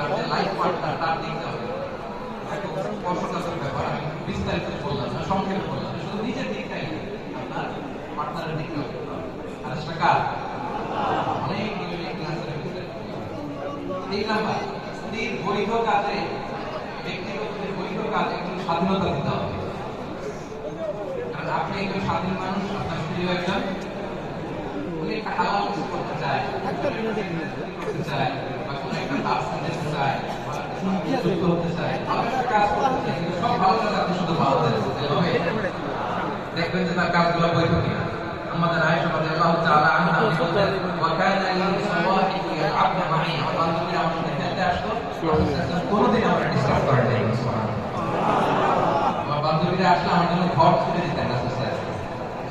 আর যে life partner তার দিকটা একটু স্পষ্টতার ব্যাপার। আমি বিস্তারিত বললাম না, সংক্ষেপে বললাম, শুধু নিজের দিকটাই আপনার পার্টনারের দিকটা আর সেটা কার অনেক ক্লাসের ভিতরে। 3 নাম্বার, স্ত্রীর বৈধ কাজে ব্যক্তিগত যে বৈধ কাজে একটু স্বাধীনতা দিতে হবে। কারণ আপনি একজন স্বাধীন মানুষ, আপনার স্ত্রীও একজন, উনি একটা হালাল কিছু করতে চায়, করতে চায় বা কোনো একটা কাজ করতে চায় বা যুক্ত হতে চায়, ভালো একটা কাজ করতে চায়, কিন্তু সব ভালো কাজ আপনি শুধু ভালো দেখবেন যে তার কাজগুলো বৈধ কিনা। আমাদের আয়েশা রাদিয়াল্লাহু তাআলা আনহা বলতেন, ওয়া কানা লি সাওয়াহিবি আবদ মাই, আমার বান্ধবীরা আমার সাথে খেলতে আসতো, কোনোদিন আমরা ডিস্টার্ব করে নাই। সুবহানাল্লাহ। আমার বান্ধবীরা আসলে আমার জন্য ঘর খুলে দিতেন না।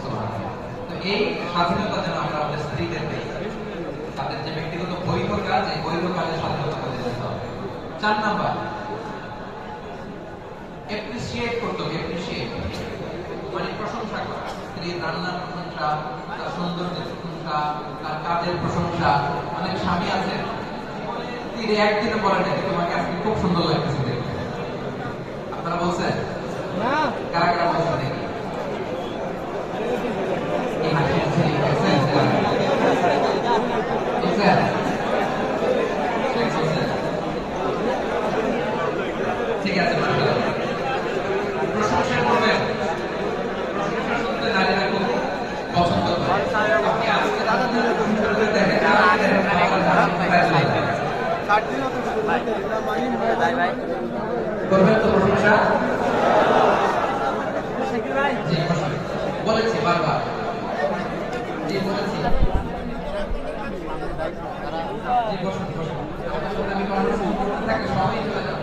সুবহানাল্লাহ। তো এই স্বাধীনতা যেন আমরা আমাদের স্ত্রীদের দেই, তাদের যে ব্যক্তিগত বৈধ কাজ, এই বৈধ কাজে স্বাধীনতা করে দিতে হবে। 4 নাম্বার, অ্যাপ্রিশিয়েট করতে হবে। অ্যাপ্রিশিয়েট মানে প্রশংসা করা। স্ত্রীর রান্নার প্রশংসা, তার সৌন্দর্যের প্রশংসা, তার কাজের প্রশংসা। অনেক স্বামী আছে স্ত্রী একদিনে বলে নাকি তোমাকে আজকে খুব সুন্দর লাগতেছে দেখতে। আপনারা বলছেন না? কারা কারা বলছেন দেখি? এই হাসি হাসি দেখছেন? দেখছেন? ঠিক আছে, প্রশংসা করবেন। প্রশংসা শুনতে নারীরা খুব পছন্দ করে। আপনি আজকে দেখেন করবেন তো প্রশংসা? বলেছি বারবার, জি বলেছি, জি বসুন বসুন। আপনার সাথে আমি কনভারসেশন করতে থাকলে সবাই চলে যান।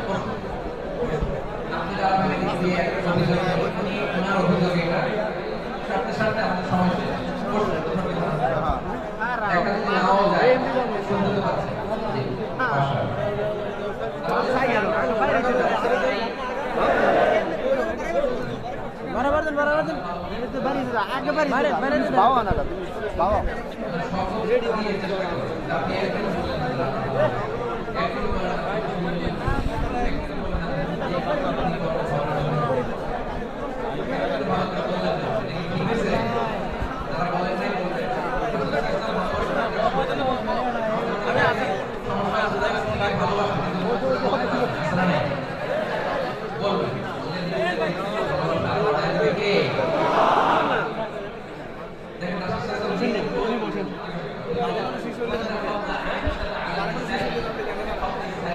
আপনি যারা দিয়ে একটা অভিযোগ, ওনার অভিযোগ এটা সাথে সাথে আমাদের সময় শেষ। বসুন, একটা যদি নাও যায় শুনতে তো পাচ্ছেন। জি बराबर दिन बारी आगे बारी बावा ना बावा रेडी दिए